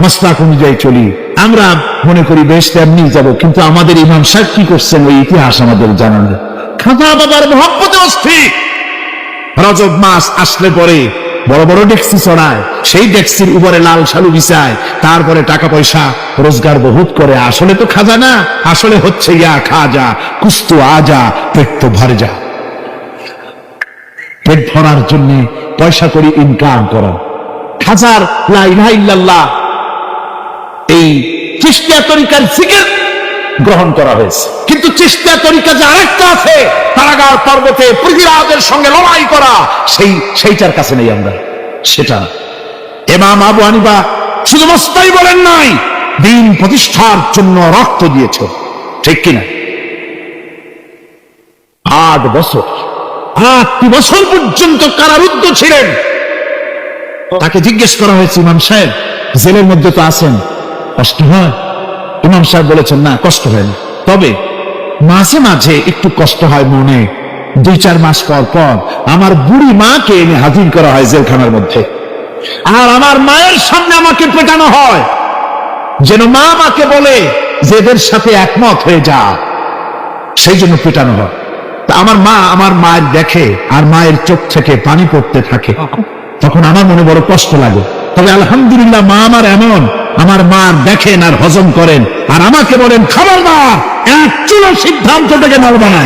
মাসলাক অনুযায়ী চলি। আমরা মনে করি বেহেশতে এমনি যাব, কিন্তু আমাদের ইমাম সাহেব কি করছেন ওই ইতিহাস আমাদের জানা নেই। খাজা বাবার মহব্বতে অস্থির। রজব মাস আসলে পরে বড় বড় ডেক্সি চড়ায়, সেই ডেক্সির উপরে লাল শালু বিছায়, তারপরে টাকা পয়সা রোজগার বহুত করে। আসলে তো খাজা না, আসলে হচ্ছে ইয়া খাজা কুস্তু আজা, পেট তো ভরে যা। পেট ভরার জন্য পয়সা করে ইনকাম করা, হাজার লা ইলাহা ইল্লাল্লাহ এই চিশতিয়া তরিকার জিকির গ্রহণ করা হয়েছে। কিন্তু চিশতিয়া তরিকা যে আরেকটা আছে, কারাগার পর্বতে পৃথিবীরাজের সঙ্গে লড়াই করা, সেইটার কাছে নেই আমরা। সেটা ইমাম আবু হানিফা শুধু মস্তাই বলেন নাই, দ্বীন প্রতিষ্ঠার জন্য রক্ত দিয়েছ, ঠিক কিনা? 8 বছর 8টি বছর পর্যন্ত কারারুদ্ধ ছিলেন। তাকে জিজ্ঞেস করা হয়েছে, ইমাম সাহেব জেলের মধ্যে তো আছেন, কষ্ট হয়? ইমাম সাহেব বলেছেন, না কষ্ট হয় না, তবে মাঝে মাঝে একটু কষ্ট হয় মনে। 2-4 মাস পর পর আমার বুড়ি মাকে এনে হাজির করা হয় জেলখানার মধ্যে, আর আমার মায়ের সামনে আমাকে পেটানো হয়, যেন মা আমাকে বলে যে এদের সাথে একমত হয়ে যা, সেই জন্য পেটানো হয়। তা আমার মা আমার মায়ের দেখে, আর মায়ের চোখ থেকে পানি পড়তে থাকে, তখন আমার মনে বড় কষ্ট লাগে। তবে আলহামদুলিল্লাহ মা আমার এমন, আমার মা দেখেন আর হজম করেন, আর আমাকে বলেন খবরদার এক চুলো সিদ্ধান্তটাকে নড়বা না।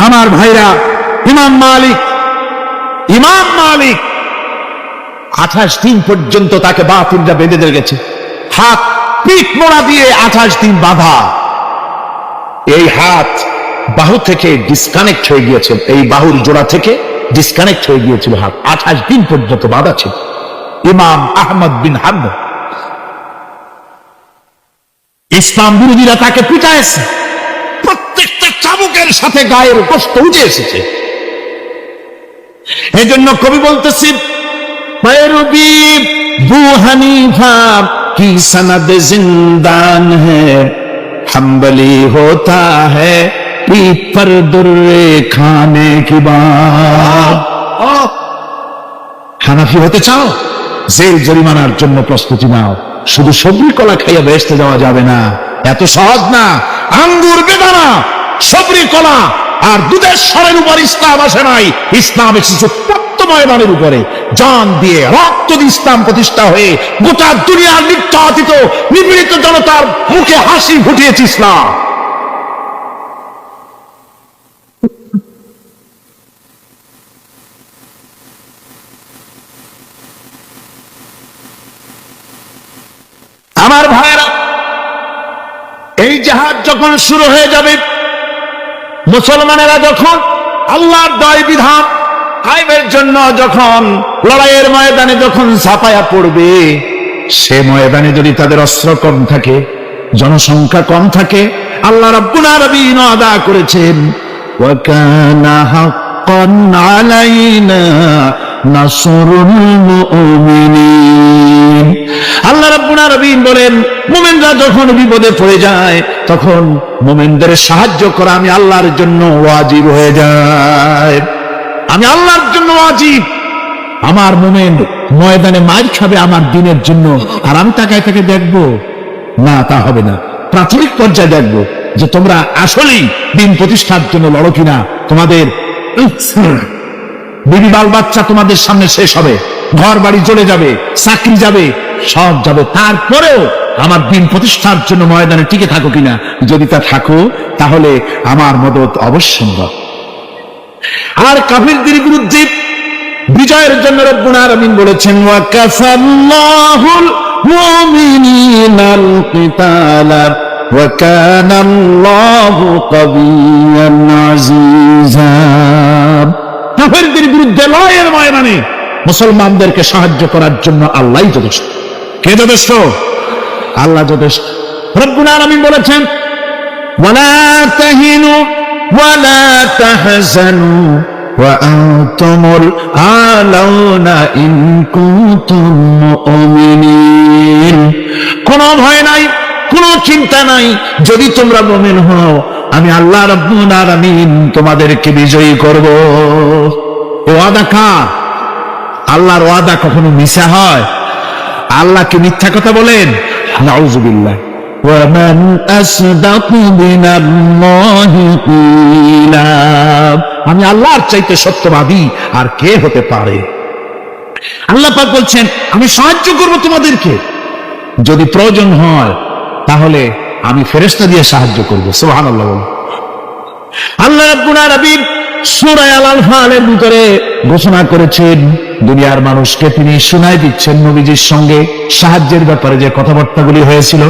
আমার ভাইরা, ইমাম মালিক 28 দিন পর্যন্ত তাকে বাতিলরা বেঁধে দিয়ে গেছে, হাত পিঠ মোড়া দিয়ে 28 দিন বাঁধা। এই হাত বাহু থেকে ডিসকানেক্ট হয়ে গিয়েছিল, এই বাহুর জোড়া থেকে ডিসকানেক্ট হয়ে গিয়েছিল হাত, 28 দিন পর্যন্ত বাঁধা ছিল। ইমাম আহমদ বিন হাম্বল, ইসলাম বিরোধীরা তাকে পিটাইছে, প্রত্যেকটা চাবুকের সাথে গায়ের গোশত উঠে এসেছে। এই জন্য কবি বলতেছি, पैरवी बू हनीफा की सनद जिंदान है, हम्बली होता है पीठ पर दुर्रे खाने की बात। হানাফি হতে চাও, জেল জরিমানার জন্য প্রস্তুতি নাও। শুধু সবজি কলা খাইয়া বেহেশতে যাওয়া যাবে না, এত সহজ না। আঙ্গুর বেদানা সবরি কলা আর দুধের স্বরের উপর ইসলাম আসে নাই, ইসলাম এসেছে ময়দানের উপরে, জান দিয়ে রক্ত দিয়ে ইসলাম প্রতিষ্ঠা হয়ে গোটা দুনিয়ার নির্যাতিত নিপীড়িত জনতার মুখে হাসি ফুটিয়েছে ইসলাম। আমার ভাইরা, এই জাহাজ যখন শুরু হয়ে যাবে, মুসলমানেরা যখন আল্লাহর দয় বিধান কায়েমের জন্য যখন লড়াইয়ের ময়দানে যখন ঝাঁপায়া পড়বে, সে ময়দানে যদি তাদের অস্ত্র কম থাকে, জনসংখ্যা কম থাকে, আল্লাহ রাব্বুল আলামিন ওয়াদা করেছেন, ওয়া কানা হাক্কান আলাইনা নাসরুল মুমিনিন। আল্লাহ রাব্বুল আলামিন বলেন, মুমিনরা যখন বিপদে পড়ে যায়, তখন মুমিনদের সাহায্য করা আমি আল্লাহর জন্য ওয়াজিব হয়ে যায়। আমি আল্লাহর জন্য ওয়াজিব। আমার মুমিন ময়দানে মার খাবে আমার দিনের জন্য, আর আমি তাকায় তাকে দেখবো না, তা হবে না। প্রাথমিক পর্যায়ে দেখবো যে তোমরা আসলেই দিন প্রতিষ্ঠার জন্য লড়ো কিনা। তোমাদের বিবি বাল বাচ্চা তোমাদের সামনে শেষ হবে, ঘর বাড়ি চলে যাবে, চাকরি যাবে, সব যাবে, তারপরেও আমার দিন প্রতিষ্ঠার জন্য ময়দানে টিকে থাকো কিনা। যদি তা থাকো, তাহলে আমার মদত অবশ্যম্ভব। আর কাফিরদের বিরুদ্ধে বিজয়ের জন্য রব্বুল আলামিন বলেছেন, ওয়া কাফাল্লাহুল মুমিনিনাল কিতালা ওয়া কানাল্লাহু কাবিয়্যান আযীযা। কাফিরদের বিরুদ্ধে লড়াইয়ের ময়দানে মুসলমানদেরকে সাহায্য করার জন্য আল্লাহই যথেষ্ট। কে যথেষ্ট? আল্লাহ যথেষ্ট। রব্বুল আলামিন বলেছেন, ওয়ালা তাহিনু ওয়ালা তাহজানু ওয়া আনতুমুল আলাউনা ইন কুনতুম মুমিনিন। কোনো ভয় নাই, কোনো চিন্তা নাই, যদি তোমরা মুমিন হও, আমি আল্লাহ রাব্বুল আলামিন তোমাদেরকে বিজয়ী করব। ওয়াদা কার? আল্লাহর ওয়াদা কখনো মিথ্যা হয়? আল্লাহ কি মিথ্যা কথা বলেন? নাউযুবিল্লাহ। ومن أصدق من الله قيلا। আমি আল্লাহর চাইতে সত্যবাদী আর কে হতে পারে? আল্লাহ পাক বলছেন, আমি সাহায্য করব তোমাদেরকে। যদি প্রয়োজন হয় তাহলে আমি ফেরেশতা দিয়ে সাহায্য করব। সুবহানাল্লাহ। আল্লাহ রাব্বুল আলামিন সূরা আল-আনফালের ভিতরে ঘোষণা করেছেন, দুনিয়ার মানুষকে তিনি শোনায় দিচ্ছেন নবীজির সঙ্গে সাহায্যের ব্যাপারে যে কথাবার্তাগুলি হয়েছিল।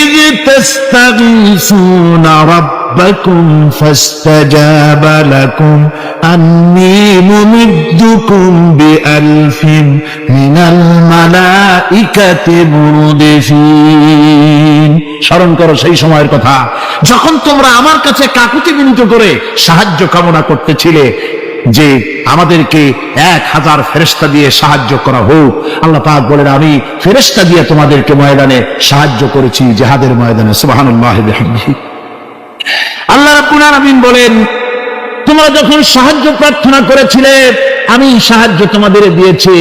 ইয তাস্তাগীসুনা রাব্বাকুম ফাস্তাজাবা লাকুম আন্নী মুমিদ্দুকুম বিআলফিন মিনাল মালাইকাতি মুরদিফিন। স্মরণ করো সেই সময়ের কথা যখন তোমরা আমার কাছে কাকুতি বিনীত করে সাহায্য কামনা করতেছিলে যে আমাদেরকে 1000 ফেরেশতা দিয়ে সাহায্য করা হোক। আল্লাহ পাক বলেন, আমি ফেরেশতা দিয়ে তোমাদেরকে ময়দানে সাহায্য করেছি, জিহাদের ময়দানে। সুবহানাল্লাহ বিহামদিহি। আল্লাহ রাব্বুল আলামিন বলেন, তোমরা যখন সাহায্য প্রার্থনা করেছিলে আমি সাহায্য তোমাদের দিয়েছি।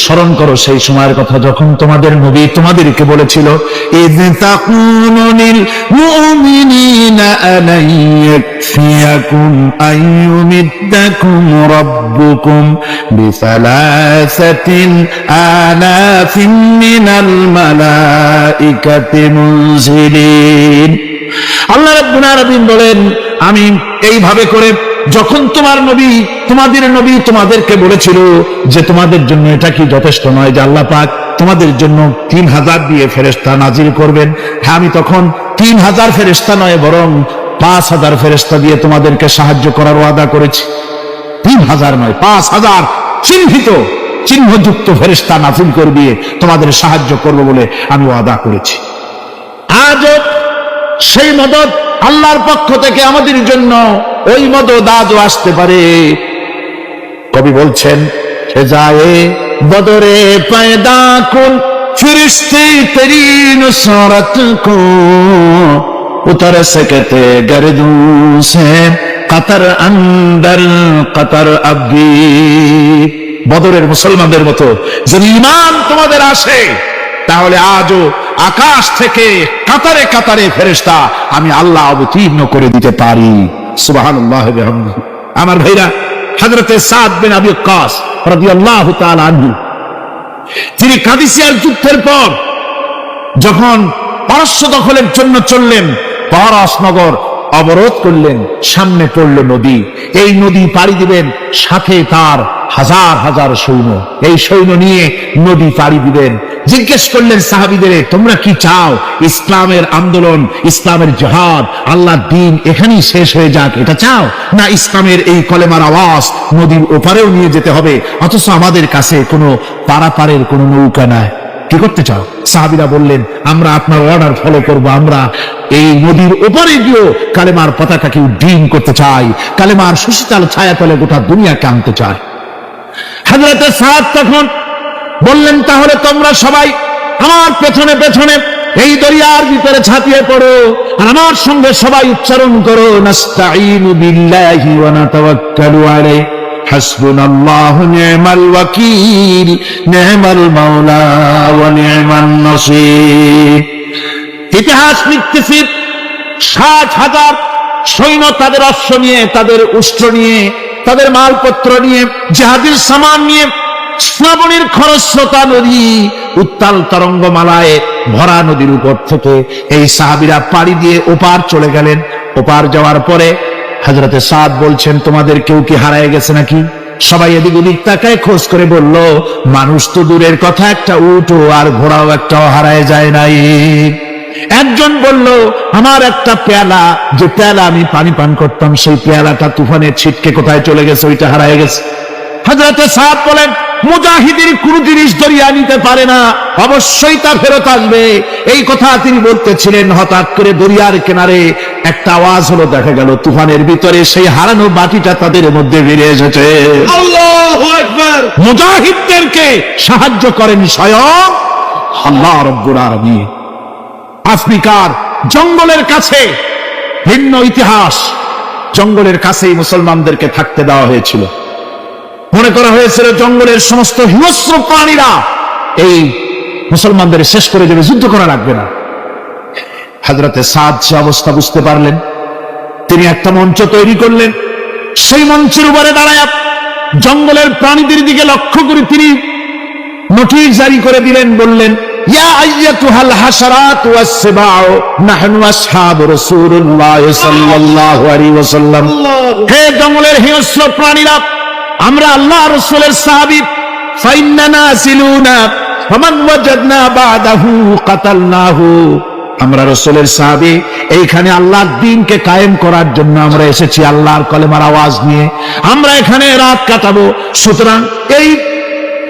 স্মরণ করো সেই সময়ের কথা যখন তোমাদের নবী তোমাদেরকে বলেছিল, ইয তাকুনু লিল মুমিনিনা আলাই ইয়াকফিয়াকুম আইয়ুমিদ্দাকুম রাব্বুকুম বিসালাসাতিন আলাফিন মিনাল মালাইকাতি মুনজিলিন। আল্লাহ রাব্বুল আলামিন বলেন, আমি এইভাবে করে যখন তোমাদের নবী তোমাদেরকে বলেছিল যে তোমাদের জন্য এটা কি যথেষ্ট নয় যে আল্লাহ পাক তোমাদের জন্য 3000 দিয়ে ফেরেশতা নাজিল করবেন, হ্যাঁ আমি তখন 3000 ফেরেশতা নয় বরং 5000 ফেরেশতা দিয়ে তোমাদেরকে সাহায্য করার ওয়াদা করেছি। 3000 নয়, 5000 চিহ্নযুক্ত ফেরেশতা নাজিল করে দিয়ে তোমাদের সাহায্য করব বলে আমি ওয়াদা করেছি। আজও সেই মদদ আল্লাহর পক্ষ থেকে আমাদের জন্য ওই মদদ আজও আসতে পারে। কবি বলছেন, সে যায় বদরে পয়দা কুন ফিরিস্তে তেরি নুসরত কো উতর सकते गर्दू से कतर अंदर कतर अभी। বদরের মুসলমানদের মতো যদি ঈমান তোমাদের আসে তাহলে আজও আকাশ থেকে কাতারে কাতারে ফেরেশতা আমি আল্লাহ অবতীর্ণ করে দিতে পারি। সুবহানাল্লাহ ওয়া বিহামদিহি। আমার ভাইরা, হযরতে সাদ বিন আবি ওয়াক্কাস রাদিয়াল্লাহু তাআলা আনহু, তিনি কাদিসিয়ার যুদ্ধের পর যখন পারস্য দখলের জন্য চললেন, পারস নগর অবরোধ করলেন, সামনে পড়ল নদী। এই নদী পাড়ি দিবেন, সাথে তার হাজার হাজার সৈন্য, এই সৈন্য নিয়ে নদী পাড়ি দিবেন। জিজ্ঞেস করলেন সাহাবীদের, তোমরা কি চাও? ইসলামের আন্দোলন, ইসলামের জিহাদ, আল্লাহর দ্বীন এখানেই শেষ হয়ে যাক, এটা চাও? না ইসলামের এই কলেমার আওয়াজ নদীর ওপারেও নিয়ে যেতে হবে, অথচ আমাদের কাছে কোনো পারাপারের কোনো নৌকা নাই, কি করতে চাও? সাহাবীরা বললেন, আমরা আপনার অর্ডার ফলো করব, আমরা এই নদীর ওপারে গিয়ে কালেমার পতাকাকে উড্ডীন করতে চাই, কালেমার সুশীতল ছায়াতলে গোটা দুনিয়াকে আনতে চাই। হযরতে সাদ তখন বললেন, তাহলে তোমরা সবাই আমার পেছনে পেছনে এই দরিয়ার ভিতরে ঝাঁপিয়ে পড়ো আর আমার সঙ্গে সবাই উচ্চারণ করো, নাস্তাঈনু বিল্লাহি ওয়া নাতাওয়াক্কালু আলাইহি হাসবুনাল্লাহু নি'মাল ওয়াকিল নি'মাল মাওলা ওয়া নি'মান নাসীর। ইতিহাস লিখতেছি 60,000 সৈন্য তাদের অশ্ব নিয়ে, তাদের উষ্ট্র নিয়ে, তাদের মালপত্র নিয়ে, জিহাদের সামান নিয়ে শ্রাবণীর খরস্রোতা নদী, উত্তাল তরঙ্গমালায় ভরা নদীর উপর থেকে এই সাহাবীরা পাড়ি দিয়ে ওপার চলে গেলেন। ওপার যাওয়ার পরে হযরতে সাদ বলছেন, তোমাদের কেউ কি হারায় গেছে নাকি? সবাই এদিক ওদিক তাকায়, খোঁজ করে বলল, মানুষ তো দূরের কথা, একটা উট আর ঘোড়াও একটাও হারায় যায় নাই। একজন বলল, আমার একটা পেয়ালা, যে পেয়ালা আমি পানি পান করতাম, সেই পেয়ালাটা তুফানে ছিটকে কোথায় চলে গেছে, ওইটা হারায় গেছে। হযরতে সাদ বলেন, মুজাহিদের কোন জিনিস দরিয়া নিতে পারে না, অবশ্যই তা ফেরত আসবে। এই কথা তিনি বলতেছিলেন, হঠাৎ করে দরিয়ার কিনারে একটা আওয়াজ হলো, দেখা গেল তুফানের ভিতরে সেই হারানো বাটিটা তাদের মধ্যে বেরিয়ে এসেছে। আল্লাহু আকবার! মুজাহিদদেরকে সাহায্য করেন স্বয়ং আল্লাহ রাব্বুল আলামিন। আফ্রিকার জঙ্গলের কাছে, ভিন্ন ইতিহাস, জঙ্গলের কাছেই মুসলমানদেরকে থাকতে দেওয়া হয়েছিল। মনে করা হয়েছিল জঙ্গলের সমস্ত হিংস্র প্রাণীরা এই মুসলমানদের শেষ করে দেবে, যুদ্ধ করা লাগবে না। হযরতে সাদ সে অবস্থা বুঝতে পারলেন, তিনি একটা মঞ্চ তৈরি করলেন। সেই মঞ্চের উপরে দাঁড়ায় জঙ্গলের প্রাণীদের দিকে লক্ষ্য করে তিনি নোটিশ জারি করে দিলেন, বললেন, ইয়া আইয়াতুহাল হাশারাত ওয়াস সিবাউ নাহনু আসহাবু রাসূলুল্লাহ সাল্লাল্লাহু আলাইহি ওয়াসাল্লাম। হে জঙ্গলের হিংস্র প্রাণীরা, আমরা আল্লাহ রাসূলের সাহাবী। ফাইন্নানা সিলুনা ফামান ওয়াজাদনা বাদাহু কাতালনাহু। আমরা রাসূলের সাহাবী, এইখানে আল্লাহর দ্বীনকে কায়েম করার জন্য আমরা এসেছি আল্লাহর কলেমার আওয়াজ নিয়ে। আমরা এখানে রাত কাটাবো। সুতরাং এই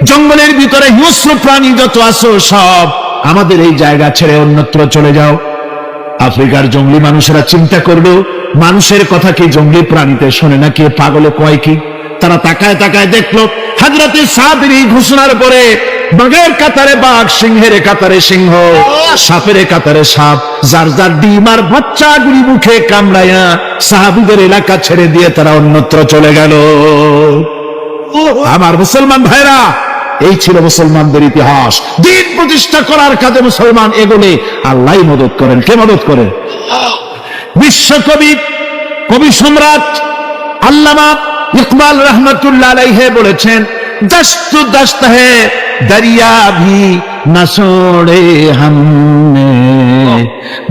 জঙ্গলের ভিতরে হিংস্র প্রাণী যত আছো সব আমাদের এই জায়গা ছেড়ে অন্যত্র চলে যাও। আফ্রিকার জঙ্গলি মানুষেরা চিন্তা করলো, মানুষের কথা কি জঙ্গলি প্রাণীতে শোনে নাকি, পাগলে কয় কি? তারা তাকায় তাকায় দেখলো হযরতে সাদের এই ঘোষণার পরে বাঘের কাতারে বাঘ, সিংহের কাতারে সিংহ, সাপের কাতারে সাপ, যার যার ডিম আর বাচ্চাগুলি মুখে কামড়াইয়া সাহাবীদের এলাকা ছেড়ে দিয়ে তারা অন্যত্র চলে গেল। আমার মুসলমান ভাইরা, এই ছিল মুসলমানদের ইতিহাস। দ্বীন প্রতিষ্ঠা করার কাজে মুসলমান এগোলে আল্লাহই মদত করেন। কে মদত করেন? বিশ্বকবি, কবি সম্রাট আল্লামা ইকবাল রহমতুল্লাহ আলাইহি বলেছেন, দস্ত দস্ত है दरिया भी न छोड़े हमने,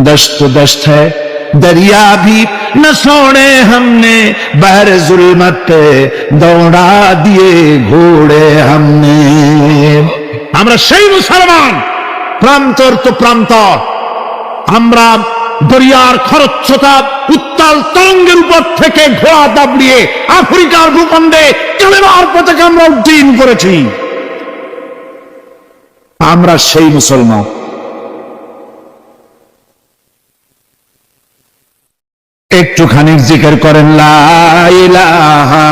दस्त दस्त है दरिया भी न छोड़े हमने, बहर जुल्मत दौड़ा दिए घोड़े हमने। আমরা সেই মুসলমান, প্রান্তর তো প্রান্তর। আমরা দরিয়ার খরচ্ছতা উত্তাল তরঙ্গের উপর থেকে ঘোড়া দাবড়িয়ে আফ্রিকার ভূখণ্ডে কালেমার পতাকা আমরা উড্ডীন করেছি। আমরা সেই মুসলমান। একটুখানি জিকির করেন, লা ইলাহা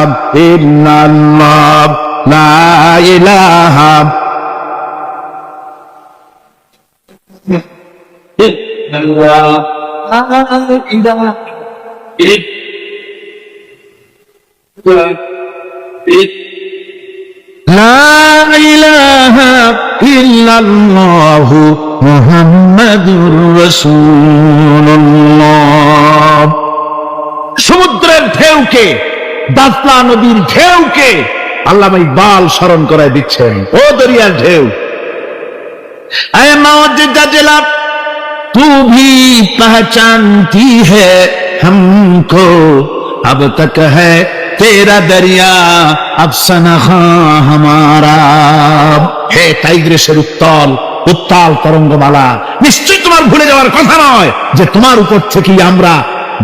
ইল্লাল্লাহ, লা ইলাহা লা ইলাহা ইল্লাল্লাহু মুহাম্মাদুর রাসূলুল্লাহ। সমুদ্রের ঢেউকে, দাতলা নদীর ঢেউকে আল্লামা ইকবাল স্মরণ করায় দিচ্ছেন। ও দরিয়ার ঢেউ, ऐ मौज जजला तू भी पहचानती है हमको, अब तक है तेरा दरिया अफसाना हमारा। হে টাইগ্রিসের উত্তাল উত্তাল তরঙ্গমালা, নিশ্চয়ই তোমার ভুলে যাওয়ার কথা নয় যে তোমার উপর থেকেই আমরা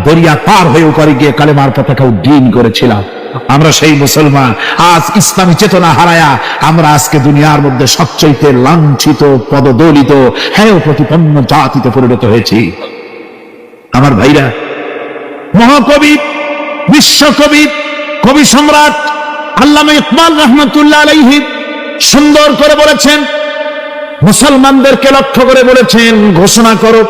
দরিয়া পার হয়ে উপরে গিয়ে কালেমার পতাকা উড্ডীন করেছিলাম। আমরা সেই মুসলমান। আজ ইসলামী চেতনা হারায়া আমরা আজকে দুনিয়ার মধ্যে সবচাইতে লাঞ্ছিত, পদদলিত, হেয় প্রতিপন্ন জাতিতে পরিণত হয়েছি। আমার ভাইরা, মহাকবি, বিশ্বকবি, কবি সম্রাট আল্লামা ইকবাল রহমতুল্লাহ আলাইহি সুন্দর করে বলেছেন, মুসলমানদেরকে লক্ষ্য করে বলেছেন, ঘোষণা করো,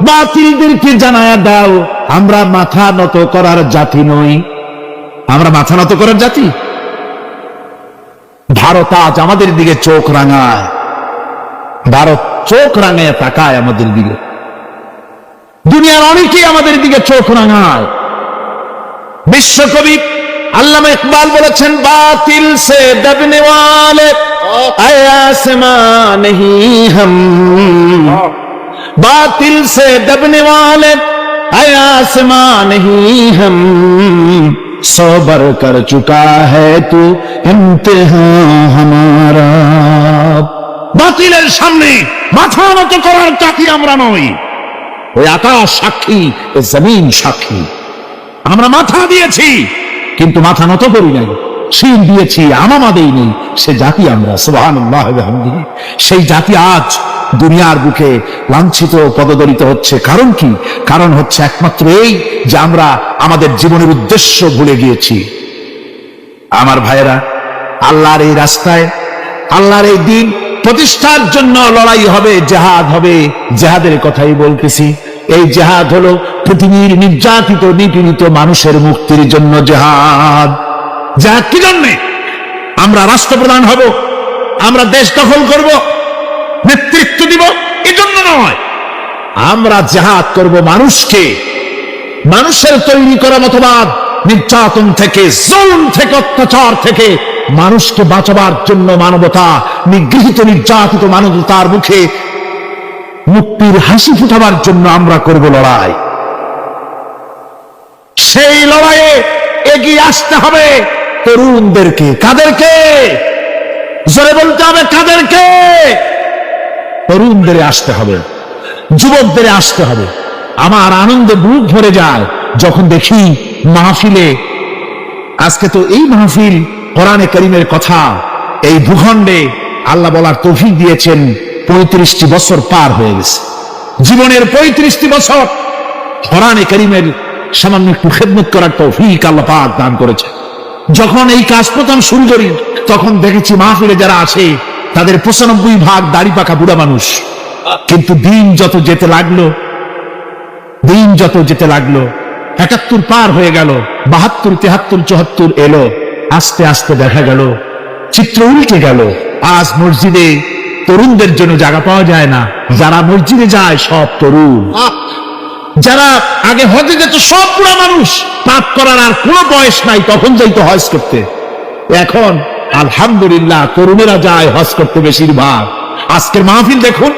বাতিলদেরকে জানায়া দাও, আমরা মাথা নত করার জাতি নই। আমরা মাথা নত করার জাতি? ভারত আজ আমাদের দিকে চোখ রাঙায়, ভারত চোখ রাঙায় তাকায় আমাদের দিকে। দুনিয়ার অনেকেই আমাদের দিকে চোখ রাঙায়। বিশ্বকবি আল্লামা ইকবাল বলেছেন, বাতিল সে দবনে ওয়ালে আসমান হি হাম, बातिल से दबने वाले आसमान ही हम, सौ बर कर चुका है तू इम्तिहान हमारा। বাতিলের সামনে মাথা নত করার জাতি আমরা নই। ওই আকাশ সাক্ষী, ওই জমিন সাক্ষী। আমরা মাথা দিয়েছি কিন্তু মাথা নত করি নাই, শির দিয়েছি আমামা দেইনি, সে জাতি আমরা। সুবহানাল্লাহ ওয়া বিহামদিহি। সেই জাতি আজ দুনিয়ার বুকে লাঞ্ছিত, পদদলিত হচ্ছে। কারণ কি? কারণ হচ্ছে একমাত্র এই যে আমরা আমাদের জীবনের উদ্দেশ্য ভুলে গিয়েছি। আমার ভাইয়েরা, আল্লাহর এই রাস্তায়, আল্লাহর এই দিন প্রতিষ্ঠার জন্য লড়াই হবে, জেহাদ হবে। জেহাদের কথাই বলতেছি। এই জেহাদ হলো পৃথিবীর নির্যাতিত, নিপীড়িত মানুষের মুক্তির জন্য জেহাদ। জেহাদ কি জন্যে? আমরা রাষ্ট্রপ্রধান হব, আমরা দেশ দখল করব, নেতৃত্ব দিব, এজন্য নয়। আমরা জেহাদ করব মানুষকে, মানুষের তৈরি করা মতবাদ, নির্যাতন থেকে, জুলুম থেকে, অত্যাচার থেকে মানুষকে বাঁচাবার জন্য মানবতা, নিগৃহীত নির্যাতিত মানবতার মুখে মুক্তির হাসি ফুটাবার জন্য আমরা করব লড়াই। সেই লড়াইয়ে এগিয়ে আসতে হবে তরুণদেরকে। কাদেরকে? জোরে বলতে হবে, কাদেরকে? তরুণদের আসতে হবে, যুবকদের আসতে হবে। আমার আনন্দে বুক ভরে যায় যখন দেখি মাহফিলে, আজকে তো এই মাহফিল কোরআনে কারীমের কথা এই ভূখণ্ডে আল্লাহ বলার তৌফিক দিয়েছেন। 35টি বছর পার হয়ে গেছে, জীবনের 35টি বছর কোরআনে কারীমের সামান্য একটু খেদমত করার তৌফিক আল্লাহ পাক দান করেছে। যখন এই কাজ প্রথম শুরু করি তখন দেখেছি মাহফিলে যারা আসে তাদের 95% দাড়ি পাকা বুড়া মানুষ। কিন্তু দিন যত যেতে লাগলো 71 পার হয়ে গেল, 72, 73, 74 এলো, আস্তে আস্তে দেখা গেল চিত্র উল্টে গেল। আজ মসজিদে তরুণদের জন্য জায়গা পাওয়া যায় না। যারা মসজিদে যায় সব তরুণ। যারা আগে হজে যেত সব বুড়া মানুষ, পাপ করার আর কোনো বয়স নাই, তখন যাইতো হজ করতে। এখন আলহামদুলিল্লাহ তরুণেরা যায় হজ করতে বেশিরভাগ। আজকের মাহফিল দেখুন,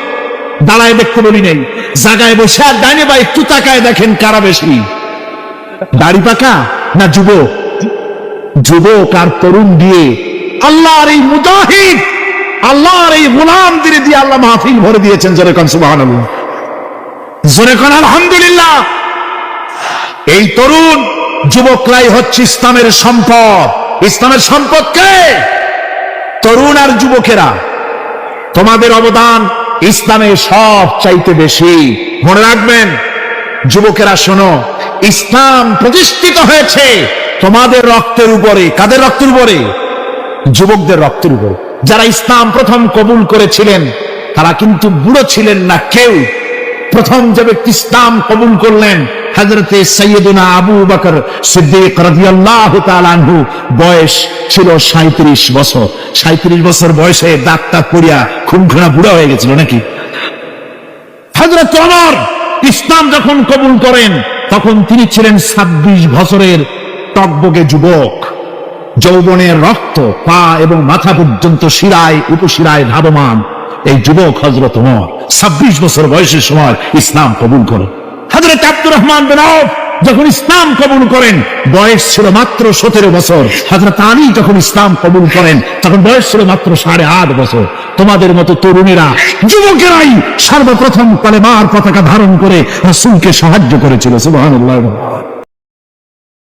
দাঁড়ায় দেখতে বলি নেই, জায়গায় বসে আর ডাইনে বা একটু তাকায় দেখেন কারা বেশি, দাড়ি পাকা না যুবক? যুবক আর তরুণ দিয়ে আল্লাহর এই মুজাহিদ, আল্লাহর এই গোলামদের দিয়ে আল্লাহ মাহফিল ভরে দিয়েছেন। জোরে কোন সুবহানাল্লাহ, জোরে কোন আলহামদুলিল্লাহ। এই তরুণ যুবকরাই হচ্ছে ইসলামের সম্পদ। ইসলামের সম্পদ কে? তরুণ আর যুবকেরা। তোমাদের অবদান ইসলামে সব চাইতে বেশি। মনে রাখবেন যুবকেরা, শোনো, ইসলাম প্রতিষ্ঠিত হয়েছে তোমাদের রক্তের উপরে। কাদের রক্তের উপরে? যুবকদের রক্তের উপরে। যারা ইসলাম প্রথম কবুল করেছিলেন তারা কিন্তু বুড়ো ছিলেন না কেউ। প্রথম যে ব্যক্তি ইসলাম কবুল করলেন হযরতে সাইয়্যিদুনা আবু বকর সিদ্দিক রাদিয়াল্লাহু তাআলা আনহু, বয়স ছিল 37 বছর। 37 বছর বয়সে দাঁতটা পড়িয়া খুনখানা বুড়া হয়ে গেছিল নাকি? হযরত ওমর ইসলাম যখন কবুল করেন তখন তিনি ছিলেন 26 বছরের টকবগে যুবক। যৌবনের রক্ত পা এবং মাথা পর্যন্ত শিরায় উপশিরায় ধাবমান এই যুবক হযরত ওমর 26 বছর বয়সের সময় ইসলাম কবুল করেন। হযরত আব্দুর রহমান বিন আউফ যখন ইসলাম কবুল করেন বয়স ছিল মাত্র 17 বছর। হযরত আলী যখন ইসলাম কবুল করেন তখন বয়স ছিল মাত্র 8.5 বছর। তোমাদের মতো তরুণেরা, যুবকেরাই সর্বপ্রথম কালেমার পতাকা ধারণ করে রাসূলকে সাহায্য করেছিল। সুবহানাল্লাহ।